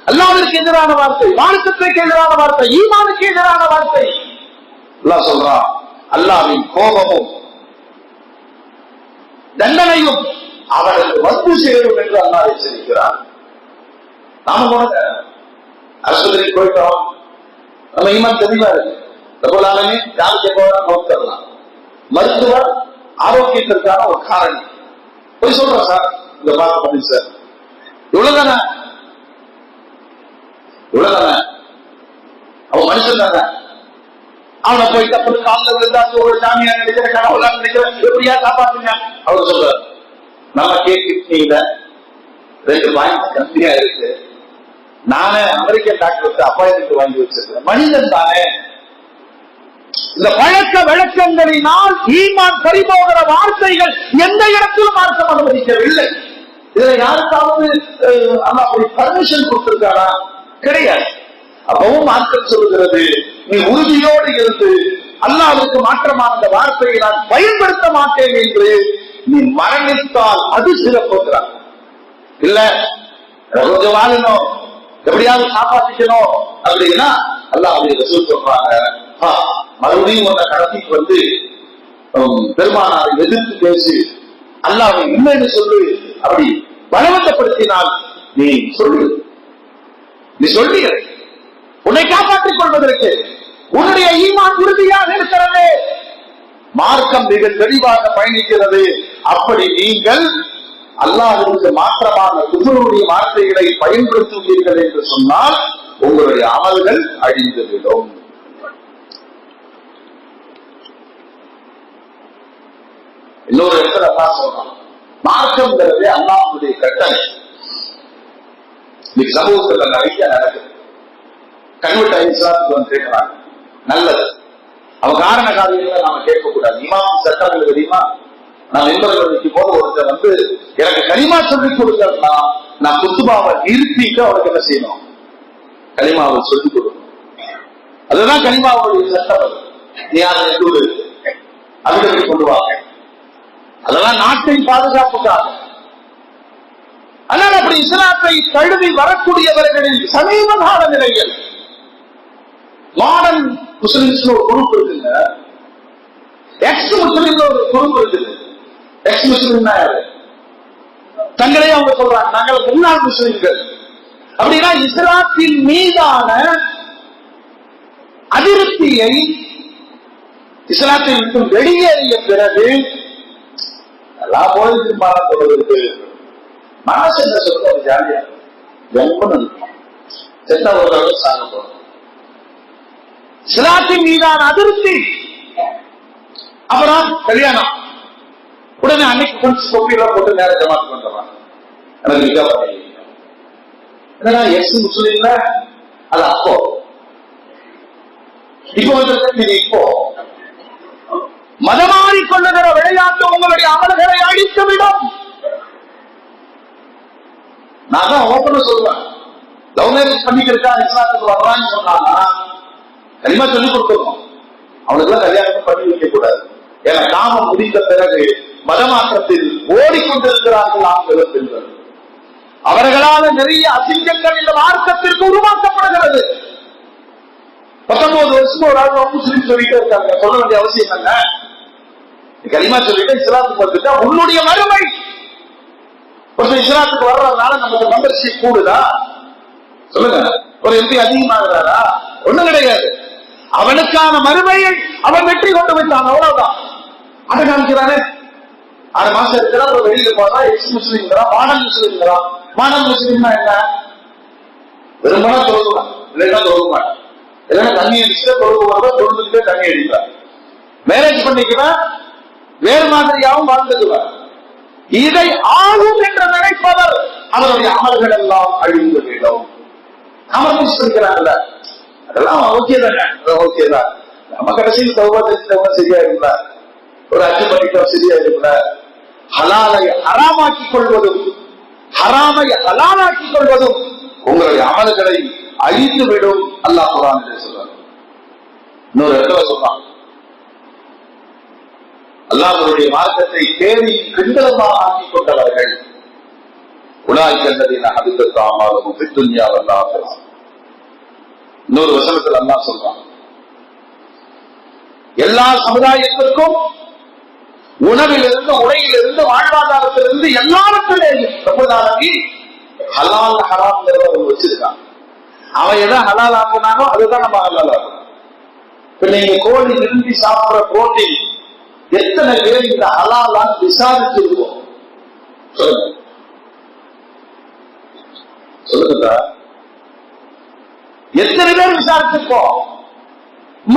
அல்லாஹ்விற்கு எதிரான வார்த்தை, மார்க்கத்திற்கு எதிரான வார்த்தை, ஈமானுக்கு எதிரான வார்த்தை. அல்லாஹ் சொல்றான், அல்லாஹ்வின் கோபமும் தண்டனையும் அவர்களுக்கு வந்து சேரும் என்று அல்லாஹ் எச்சரிக்கிறார். நாம போன ஆஸ்பத்திரிக்கு போயிட்டோம், நம்ம ஈமான் தெளிவா இருக்கு. யாருக்கு போனா நோக்கலாம். மருத்துவர் ஆரோக்கியத்திற்கான ஒரு காரணம் போய் சொல்றோம், சார் இந்த பார்க்க பண்ணி சார் இவ்வளவுதானே, இவ்வளவுதானே. அவன் மனுஷன் தானே. அவனை போயிட்டு அப்படி காலில் விழுந்தா ஒரு சாமியா நினைக்கிற, கடவுளா நினைக்கிற, எப்படியா காப்பாத்துங்க அவர் சொல்றாரு. நமக்கே கிட்னியில 2 பாயிண்ட் கம்மியா இருக்கு. நானே அமெரிக்கன் டாக்டருக்கு அப்பாயின்மெண்ட் வாங்கி வச்சிருக்கேன். மனிதன் தானே. இந்த பழக்க வழக்கங்களினால் ஈமான் பறிபோகிற வார்த்தைகள் எந்த இடத்திலும் மார்க்கம் அனுமதிக்கவில்லை. இதுல யாருக்காவது பர்மிஷன் கொடுத்திருக்காரா? கிடையாது. அப்பவும் மார்க்கம் சொல்லுகிறது, நீ உறுதியோடு இருந்து அல்லாஹ்வுக்கு மாற்றமான அந்த வார்த்தையை நான் பயன்படுத்த மாட்டேன் என்று நீ மரணித்தால் அது சிறப்புகிறார். இல்ல கொஞ்சம் வாழணும், எப்படியாவது காப்பாற்றிக்கணும் அப்படின்னா அல்லாஹ்வுடைய ரசூல் சொல்றாங்க, மறுபடியும் உன்னை கடத்திக்கு வந்து பெருமானாரை எதிர்த்து பேசி அல்லாஹ்வை இல்லைன்னு சொல்லு, அப்படி பலவந்தப்படுத்தினால் நீ சொல்லு, நீ சொல்லி உன்னை காப்பாற்றிக் கொள்வதற்கு உன்னுடைய ஈமான் உறுதியாக இருக்கிறது. மார்க்கம் மிக தெளிவாக பயணிக்கிறது. அப்படி நீங்கள் அல்லாஹ்வுக்கு மாற்றமான குஃப்ருடைய வார்த்தைகளை பயன்படுத்துவீர்கள் என்று சொன்னால் உங்களுடைய அமல்கள் அழிந்துவிடும். இன்னொரு இடத்துல சொல்றான், மார்க்கம்ங்கிறது அல்லாஹ்வுடைய கட்டளை. இன்னைக்கு சமூகத்துல நிறைய நடக்குது. கன்வெர்ட் ஆகி இஸ்லாத்துக்கு வந்து கேட்கிறாங்க, நல்லது. அவன் காரண காரியங்களை நாம கேட்கக்கூடாது. இமாம் சட்டங்கள் தெரியுமா? நான் நண்பர்களுக்கு போது ஒருத்தர் வந்து எனக்கு கலிமா சொல்லிக் கொடுத்தா நான் குத்துபாவை நிறுத்திட்டு அவனுக்கு என்ன செய்யணும்? கலிமாவை சொல்லிக் கொடுக்கணும். அதுதான் கலிமாவுடைய சட்டம். நீ அதை அதுக்கு கொண்டு வாங்க. அதெல்லாம் நாட்டின் பாதுகாப்புக்காக. ஆனால் அப்படி இஸ்லாத்தை தழுவி வரக்கூடியவர்களில் சமீப கால நிலையில் மாடர்ன் முஸ்லிம்ஸ் ஒரு குரூப் இருக்குங்க, எக்ஸ் முஸ்லிம் ஒரு குரூப் இருக்குது. எக்ஸ் முஸ்லிம் தங்களே அவங்க சொல்றாங்க, நாங்கள் முன்னாள் முஸ்லிம்கள். அப்படின்னா இஸ்லாத்தின் மீதான அதிருப்தியை இஸ்லாத்தை விட்டு வெளியேறிய பிறகு எல்லாம் போயிட்டு சொல்வதற்கு மனசு என்ன சொல்றது? ஜாலியா செத்த ஒரு அளவு சாக போறோம். இஸ்லாத்தின் மீதான அதிருப்தி. அப்புறம் கல்யாணம் உடனே அன்னைக்கு கொஞ்சம் கொப்பியெல்லாம் போட்டு நேரம் ஜமாத் பண்றான். எனக்கு நிக்கா பண்ணி என்னன்னா எக்ஸ் முஸ்லீம்ல அது அப்போ இப்போ வந்து இப்போ மதமாறி கொள்ளுகிற விளையாட்டு உங்களுடைய அமல்களை அழித்துவிடும். நான் தான் ஓப்பனா சொல்லுவேன், லவ் மேரேஜ் பண்ணிக்கிறா இஸ்லாத்துக்கு வர்றான்னு சொன்னாங்க, கனிமா சொல்லிக் கொடுத்துருக்கோம். அவனுக்கு எல்லாம் கல்யாணம் பண்ணி வைக்க கூடாது. ஏன்னா காமம் முடிந்த பிறகு மதமாற்றத்தில் ஓடிக்கொண்டிருக்கிறார்கள் ஆண்கள் பெண்கள். அவர்களால் நிறைய அசிங்கங்கள் இந்த மார்க்கத்திற்கு உருவாக்கப்படுகிறது. 19 வருஷம் ஒரு ஆள் முஸ்லீம் சொல்லிட்டே இருக்காங்க. சொல்ல வேண்டிய அவசியம் என்ன? கலிமா சொல்லிட்டு இஸ்லாத்துக்கு வந்துட்டா உன்னுடைய மறுமை. இஸ்லாத்துக்கு வர்றதுனால நமக்கு மெம்பர்ஷிப் கூடுதா? சொல்லுங்க. ஒரு எம்பி அதிகமாகிறாரா? ஒண்ணும் கிடையாது. அவனுக்கான மறுமையை அவன் வெற்றி கொண்டு வைத்தான், அவ்வளவுதான். அதை காமிக்கிறானே. 6 மாசம் இருக்கிறா, ஒரு வெளியில போறா, எக்ஸ் முஸ்லீம்ங்கிறா, மாடல் முஸ்லீம்ங்கிறா. மாடல் முஸ்லீம்னா என்ன? விரும்பினா தொழுகுவான், இல்லைன்னா தொழுக மாட்டான். இல்லைன்னா தண்ணி அடிச்சுட்டு தொழுகுவாங்க, தொழுதுகிட்டே தண்ணி அடிக்கிறான். மேரேஜ் பண்ணிக்குவேன், வேறு மாதிரியாகவும் வாழ்ந்துக்குவேன். இதை ஆகும் என்று நினைப்பவர் அவருடைய அமல்கள் எல்லாம் அழிந்து விடும். அமர்ந்து சொல்லிக்கிறாங்கல்ல, அதெல்லாம் ஓகே தானே, ஓகேதான். நம்ம கடைசியில் சௌபாத்தியத்தை சரியா இருக்கல, ஒரு அச்சு பண்ணிட்டோம் சரியா இருக்கல. ஹலாலை ஹராமாக்கிக் கொள்வதும் ஹராமை ஹலாலாக்கிக் கொள்வதும் உங்களுடைய அமல்களை அழித்து விடும். அல்லாஹ் குர்ஆனிலே சொல்றார். இன்னொரு இடத்துல சொல்றான், அல்லாஹ்வுடைய மார்க்கத்தை தேடி கிண்டலமாக ஆக்கிக் கொண்டவர்கள் உலாய்கல்லதீன ஹபித்தத் அமாலுஹும் ஃபித் துன்யா வல் ஆகிரா. இன்னொரு வசனத்தில் அல்லாஹ் சொல்றான், எல்லா சமுதாயத்திற்கும் உணவிலிருந்து உடையிலிருந்து வாழ்வாதாரத்திலிருந்து எல்லாவற்றிலேயும் ஹலால் ஹராம் வச்சிருக்கான். அவன் எதை ஹலால் ஆக்குனானோ அதுதான் நம்ம ஹலால் ஆக்கணும். இப்ப நீங்க கோழி விரும்பி சாப்பிடுற புரோட்டீன் எத்தனை பேர் இந்த ஹலாலான்னு விசாரிச்சிருக்கோம்? சொல்லுங்க, எத்தனை பேர் விசாரிச்சிருக்கோம்?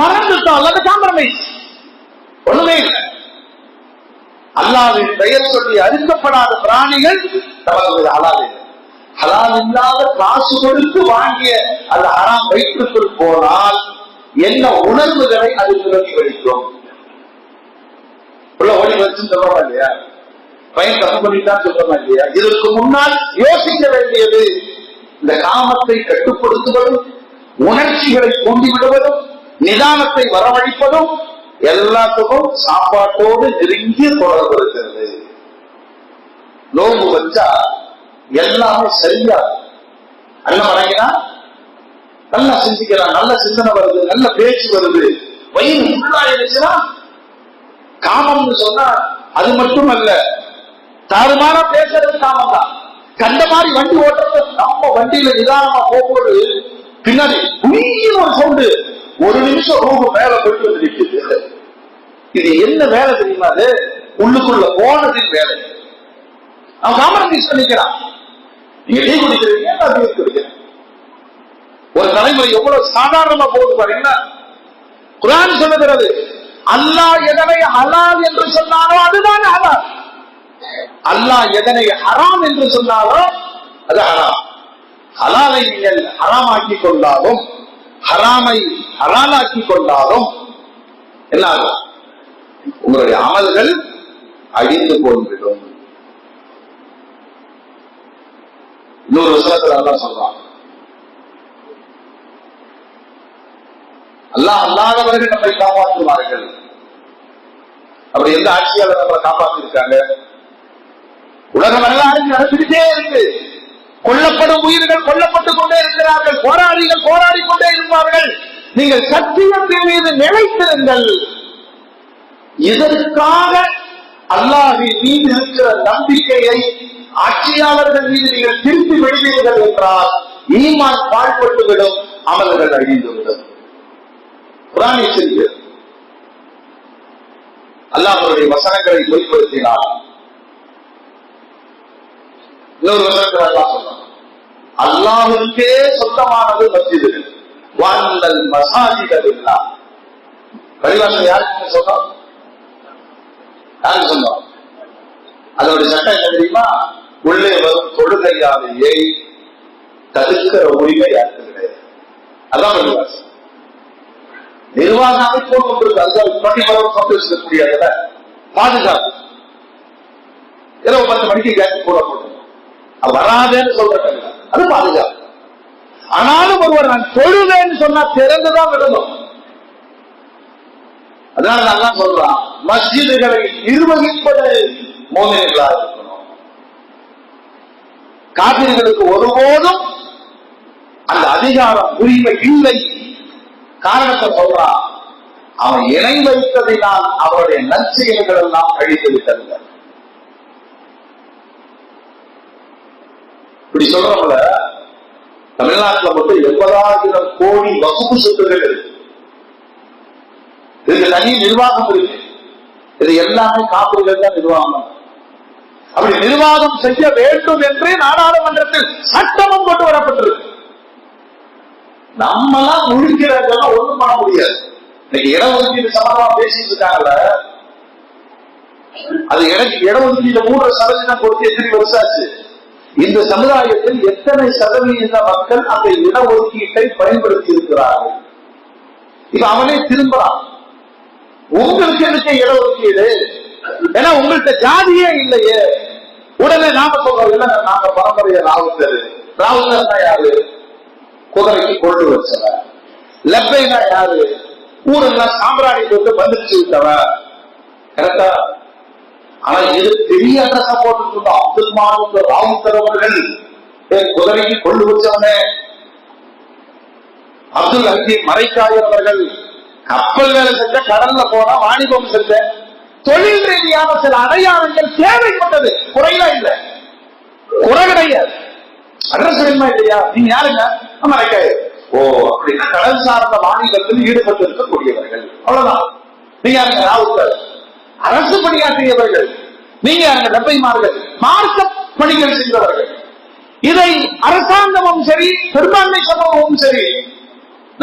மறந்துட்டோம் அல்லது காம்ப்ரமைஸ் ஒண்ணுமே இல்லை. அல்லாஹ்வின் பெயர் சொல்லி அறுக்கப்படாத பிராணிகள் நமக்கு ஹலால் இல்லை. ஹலால் இல்லாத காசு கொடுத்து வாங்கிய அந்த ஹராம் வயிற்றுக்குள் போனால் என்ன உணர்வுகளை அது துறக்கி வைக்கும்? உள்ள ஓடி வச்சு சொல்றோமா இல்லையா? பையன் தப்பு பண்ணிட்டான்னு சொல்றோமா இல்லையா? இதற்கு முன்னால் யோசிக்க வேண்டியது இந்த காமத்தை கட்டுப்படுத்துவதும் உணர்ச்சிகளை தூண்டிவிடுவதும் நிதானத்தை வரவழைப்பதும் எல்லாத்துக்கும் சாப்பாட்டோடு நெருங்கிய தொடர்பு இருக்கிறது. நோம்பு வச்சா எல்லாமே சரியா அண்ணன் வணங்கினா நல்லா சிந்திக்கிறான், நல்ல சிந்தனை வருது, நல்ல பேச்சு வருது. வயிறு உள்ளாயிருச்சுன்னா காமம்னு சொன்னா அது மட்டும் அல்ல, தாறுமாறா பேசுறது காமம் தான். கண்ட மாதிரி வண்டி ஓட்டுறது, நம்ம வண்டியில நிதானமா போகும்போது பின்னாடி ஒரு சவுண்டு, ஒரு நிமிஷம் ரூபு மேல போயிட்டு வந்து நிற்குது. இது என்ன வேலை தெரியுமா? அது உள்ளுக்குள்ள போனதின் வேலை. அவன் காம்ப்ரமைஸ் பண்ணிக்கிறான். நீங்க டீ குடிக்கிறீங்க, நான் டீ குடிக்கிறேன். ஒரு தலைமுறை எவ்வளவு சாதாரணமா போகுது பாருங்கன்னா. குர்ஆன் சொல்லுகிறது, அல்லாஹ் எதனை ஹலால் என்று சொன்னாரோ அதுதான் ஹலால், அல்லாஹ் எதனை ஹராம் என்று சொன்னாரோ அது ஹராம். ஹலாலை நீங்கள் ஹராமாக்கி கொண்டாலும், ஹராமை ஹலாலாக்கி கொண்டாலும் என்ன ஆகும்? உங்களுடைய அமல்கள் அழிந்து போய்விடும். இன்னொரு வசனத்துல அல்லாஹ் சொல்றான், அல்லாஹ் அல்லாதவர்கள் நம்மை காப்பாற்றுவார்கள். அப்படி எந்த ஆட்சியாளர் நம்மளை காப்பாற்றிருக்காங்க? உலக வரலாறு நடந்துகிட்டே இருக்கு. கொல்லப்படும் உயிர்கள் கொல்லப்பட்டுக் கொண்டே இருக்கிறார்கள். போராளிகள் போராடி கொண்டே இருப்பார்கள். நீங்கள் சத்தியத்தின் மீது நிலைத்திருங்கள். இதற்காக அல்லாஹ்வின் மீது இருக்கிற நம்பிக்கையை ஆட்சியாளர்கள் மீது நீங்கள் திருப்பி விடுவீர்கள் என்றால் ஈமான் பாழ்பட்டுவிடும், அமல்கள் அழிந்துவிடும். குர்ஆன் எச்சரிக்கிறது. அல்லாஹ்வுடைய வசனங்களை பொய்ப்படுத்தினார். இன்னொரு வசனத்தில் அல்லாஹ் சொல்றான், அல்லாஹ்வுக்கே சொந்தமானது மஸ்ஜிதுகள், வஅன்னல் மஸாஜித லில்லாஹ். பரிவாசம் யாருக்கு சொந்தம்? யாருக்கு சொந்தம்? அதோட சட்டம் என்ன தெரியுமா? உள்ளே வரும் தொழுகையாலேயே தடுக்கிற உரிமை யாருக்கு கிடையாது. அதான் பரிவாசம். நிர்வாக அமைப்போடு ஒன்று அதுதான் பணிமரம் சந்தோஷக்கூடிய பாதுகாப்பு. இரவு 10 மணிக்கு கேட்டு கூட போட்டோம், வராதேன்னு சொல்றேன், அது பாதுகாப்பு. ஆனாலும் ஒருவர் நான் தொழுவேன்னு சொன்னா திறந்துதான் விடணும். அதனால நான் சொல்றான், மஸ்ஜிதுகளை நிர்வகிப்பது மோமின்களாக இருக்கணும். காபிர்களுக்கு ஒருபோதும் அந்த அதிகாரம் உரிமை இல்லை. காரணத்தை சொல்றான், அவன் இணை வைத்ததினால் அவருடைய நற்செயல்கள் எல்லாம் அழித்து விட்டது. இப்படி சொல்றவங்கள தமிழ்நாட்டில் மட்டும் 80,000 கோடி வகுப்பு சொத்துகள் இருக்கு. இதுக்கு தனி நிர்வாகம் இருக்கு. இது எல்லாமே காப்பீடுகள் தான் நிர்வாகம். அப்படி நிர்வாகம் செய்ய வேண்டும் என்று நாடாளுமன்றத்தில் சட்டமும் கொண்டு வரப்பட்டிருக்கு. நம்மளாம் முழிக்கிறதெல்லாம் ஒண்ணும் பண்ண முடியாது. இன்னைக்கு இடஒதுக்கீடு சம்பந்தமா பேசிட்டு இருக்காங்கல்ல, அது இடஒதுக்கீடு 3% கொடுத்து எத்தனை வருஷம் ஆச்சு? இந்த சமுதாயத்தில் எத்தனை சதவீத மக்கள் அந்த இடஒதுக்கீட்டை பயன்படுத்தி இருக்கிறார்கள்? இப்ப அவனே திரும்புறான், உங்களுக்கு இருக்க இடஒதுக்கீடு, ஏன்னா உங்கள்கிட்ட ஜாதியே இல்லையே. உடனே நாம சொல்றோம், நாங்க பரம்பரைய ராவுத்தர். ராவுத்தர்னா யாரு? குதிரைக்கு கொண்டு வச்சவன். லெப்பைனா யாரு? ஊரெல்லாம் சாம்பிராணி போட்டு வந்துருச்சு விட்டவன். கரெக்டா? ஆனா இது பெரிய அட்ரஸா போட்டு அப்துல் மாலிக் ராவுத்தர் அவர்கள் குதிரைக்கு கொண்டு வச்சவனே. அப்துல் ஹக்கீம் மரைக்காயர் அவர்கள் கப்பல் வேலை செஞ்ச, கடல்ல போனா வாணிபம் செஞ்ச, தொழில் ரீதியான சில அடையாளங்கள் தேவைப்பட்டது. குறையெல்லாம் இல்லை, குறை கிடையாது. அட்ரஸ் வேணுமா இல்லையா? நீங்க யாருங்க? மரைக்காயர். ஓ, அப்படின்னா கடல் சார்ந்த வாணிபத்தில் ஈடுபட்டு இருக்கக்கூடியவர்கள், அவ்வளவுதான். நீங்க யாருங்க? ராவுத்தர். அரசு பணியாற்றியவர்கள். நீங்க யாருங்க? டப்பைமார்கள். மார்க்க பணிகள் செய்தவர்கள். இதை அரசாங்கமும் சரி, பெரும்பான்மை சமூகமும் சரி,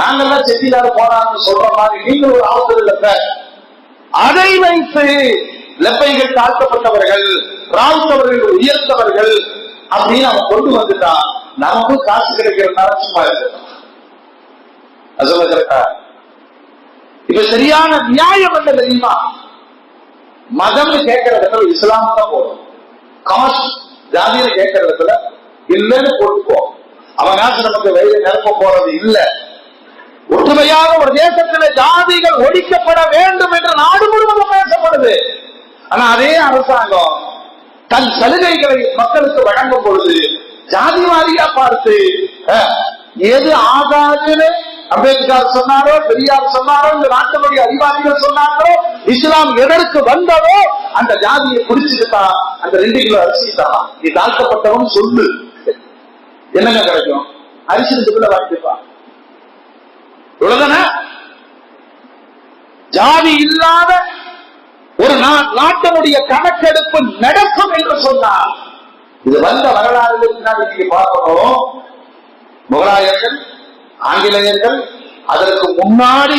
நாங்கெல்லாம் செட்டியார் போறான்னு சொல்ற மாதிரி நீங்க ஒரு ஆவுத்தர் இல்ல. அதை வைத்து லெப்பைகள் தாழ்த்தப்பட்டவர்கள், ராவுத்தவர்கள் உயர்த்தவர்கள் அப்படின்னு அவன் கொண்டு வந்துட்டான். நமக்கு காசு கிடைக்கிறதுனால சும்மா இருக்கா? இப்ப சரியான நியாயம் என்ன தெரியுமா? மதம் கேட்கிற இடத்துல இஸ்லாம் தான் போடும். காசு ஜாதியில கேட்கிற இடத்துல இல்லைன்னு போட்டுப்போம். அவன் காசு நமக்கு வெயில நிரப்ப போறது இல்ல. ஒற்றுமையாக ஒரு தேசத்துல ஜாதிகள் ஒழிக்கப்பட வேண்டும் என்று நாடு முழுவதும் பேசப்படுது. ஆனா அதே அரசாங்கம் தன் சலுகைகளை மக்களுக்கு வழங்கும் பொழுது ஜாதி வாரியா பார்த்து எது ஆகாதுன்னு அம்பேத்கர் சொன்னாரோ, பெரியார் சொன்னாரோ, இந்த நாட்டுடைய அதிகாரிகள் சொன்னாரோ, இஸ்லாம் எதற்கு வந்ததோ அந்த ஜாதியை குடிச்சுட்டா அந்த 2 கிலோ அரிசி தான். நீ தாழ்த்தப்பட்டவன் சொல்லு, என்னங்க கிடைக்கும்? அரிசி 2 கிலோ வாங்கிப்பான். இவ்வளவுதானே? ஜாதி இல்லாத ஒரு நாட்டினுடைய கணக்கெடுப்பு நடக்கும் என்று சொன்னார். இது வந்த வரலாறு நீங்க பார்க்கணும். முகலாயர்கள், ஆங்கிலேயர்கள், அதற்கு முன்னாடி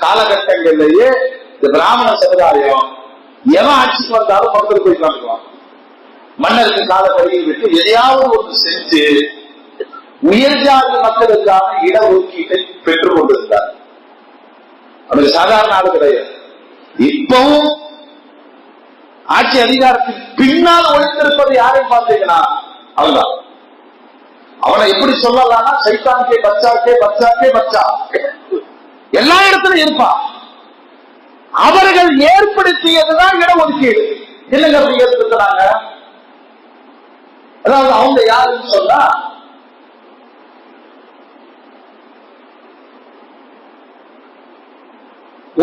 காலகட்டங்களிலேயே இந்த பிராமண சமுதாயம் எவன் ஆட்சிக்கு வந்தாலும் மக்கள் போய் காட்டுவான். மன்னருக்கு காலப்படியை விட்டு எதையாவது ஒன்று செஞ்சு உயர் ஜாதி மக்களுக்கான இடஒதுக்கீட்டை பெற்றுக் கொண்டிருந்தார். அவனுக்கு சாதாரண ஆளு கிடையாது. இப்பவும் ஆட்சி அதிகாரத்தில் பின்னால் ஒழித்திருப்பது யாரையும் பார்த்தீங்கன்னா அவன்தான். அவனை எப்படி சொல்லலாம்னா சைத்தான்கே பச்சாக்கே பச்சாக்கே பச்சா எல்லா இடத்திலும் இருப்பான். அவர்கள் ஏற்படுத்தியதுதான் இடஒதுக்கீடு. இல்லைங்க அப்படி ஏற்படுத்தினாங்க. அதாவது அவங்க யாருன்னு சொன்னா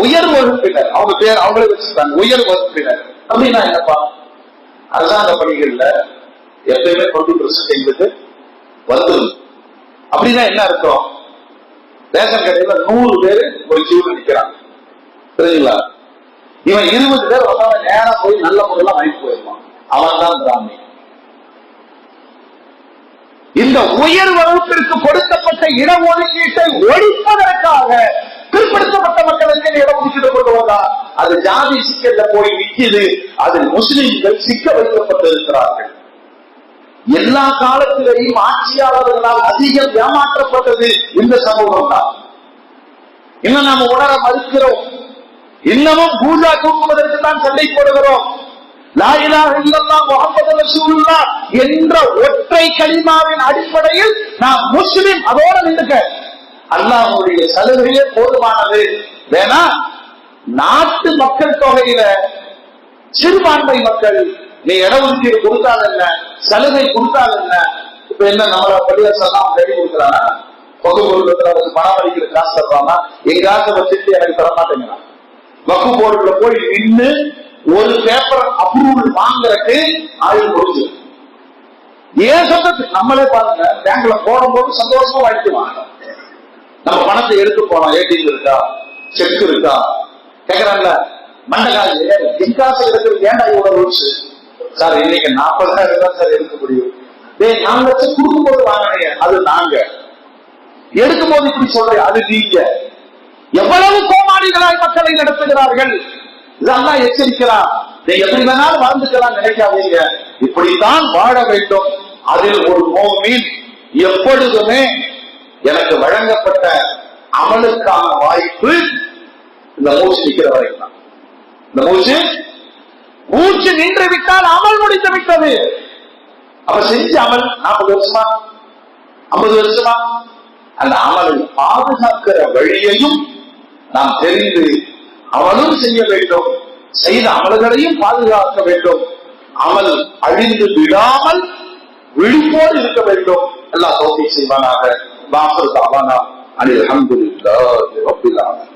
உயர் வகுப்பினர். அவங்க பேர் அவங்களே வச்சிருக்காங்க உயர் வகுப்பினர். அப்படின்னா என்னப்பா, அரசாங்க பணிகள்ல எப்பயுமே 20% எங்களுக்கு வந்துடும். அப்படின்னா என்ன அர்த்தம், ரேஷன் கடையில 100 பேர் ஒரு கியூல நிக்கிறாங்க சரிங்களா, இவன் 20 பேர் வந்தாலும் நேரம் போய் நல்ல முறையெல்லாம் வாங்கி போயிருவான். அவன் தான் பிராமி. இந்த உயர் வகுப்பிற்கு கொடுக்கப்பட்ட இடஒதுக்கீட்டை ஒழிப்பதற்காக பிற்படுத்தப்பட்ட மக்களுக்கு இடஒதுக்கீடு கொண்டு வந்தா அது ஜாதி சிக்கல்ல போய் நிற்கிறது. அதில் முஸ்லிம்கள் சிக்க வைக்கப்பட்டிருக்கிறார்கள். எல்லா காலத்திலேயும் ஆட்சியாளர்களால் அதிகம் ஏமாற்றப்பட்டது இந்த சமூகம் தான். இன்னும் நாம உணர மறுக்கிறோம். இன்னமும் பூஜா தூக்குவதற்கு தான் சண்டை போடுகிறோம். லா இலாஹ இல்லல்லாஹ் முஹம்மது ரசூலுல்லாஹ் என்ற ஒற்றை கலிமாவின் அடிப்படையில் நாம் முஸ்லிம் அதோட நின்றுக்க அல்லாஹ்வுடைய சலுகையே போதுமானது. வேணா நாட்டு மக்கள் தொகையில சிறுபான்மை மக்கள் நீ இடஒதுக்கீடு கொடுத்தால் என்ன, சலுகை கொடுத்தால் என்ன, இப்ப என்ன நம்மள பள்ளியாசெல்லாம் ரெடி கொடுக்குறானா, பொதுப்பொருள் பணம் அளிக்கிற காசு தருவாங்க, எங்க காசை வச்சுட்டு எனக்கு தரமாட்டேங்கிறான். வக்கு போர்டுல போய் நின்று ஒரு பேப்பர் அப்ரூவல் வாங்குறதுக்கு ஆயுள் கொடுத்து ஏன் சொல்றது நம்மளே பாருங்க. பேங்க்ல போடும்போது சந்தோஷமா வாங்கிக்குவாங்க. நம்ம பணத்தை எடுத்து போனோம், ஏடிஎம் இருக்கா செக் இருக்கா கேக்குறாங்கல்ல, மண்டகாசு எங்காசு எடுக்கிறது ஏன்டா இவ்வளவு ரூல்ஸ் சார், இன்னைக்கு 40,000 தான் சார் எடுக்க முடியும். நாங்க வச்சு கொடுக்கும்போது வாங்கினீங்க, அது நாங்க எடுக்கும் போது இப்படி சொல்றேன், அது நீங்க. எவ்வளவு கோமாளிகளாய் மக்களை நடத்துகிறார்கள். இதெல்லாம் எச்சரிக்கிறார். நீங்க எப்படி வேணாலும் வாழ்ந்துக்கலாம் நினைக்காதீங்க, இப்படித்தான் வாழ வேண்டும். அதில் ஒரு மோமின் எப்பொழுதுமே எனக்கு வழங்கப்பட்ட அமலுக்கான வாய்ப்பு இந்த மூச்சு நிற்கிற வரைக்கும் தான். இந்த மூச்சு நின்று விட்டால் அமல் முடித்து விட்டது. அவ செஞ்ச அமல் 40 வருஷமா 50 வருஷமா அந்த அமலை பாதுகாக்கிற வழியையும் நாம் தெரிந்து அமலும் செய்ய வேண்டும். செய்த அமல்களையும் பாதுகாக்க வேண்டும். அமல் அழிந்து விடாமல் விழிப்போடு இருக்க வேண்டும். அல்லாஹ் தௌஃபீக் செய்வானாக. வாஹிரு தஅவானா அனில் ஹம்துலில்லாஹி ரப்பில் ஆலமீன்.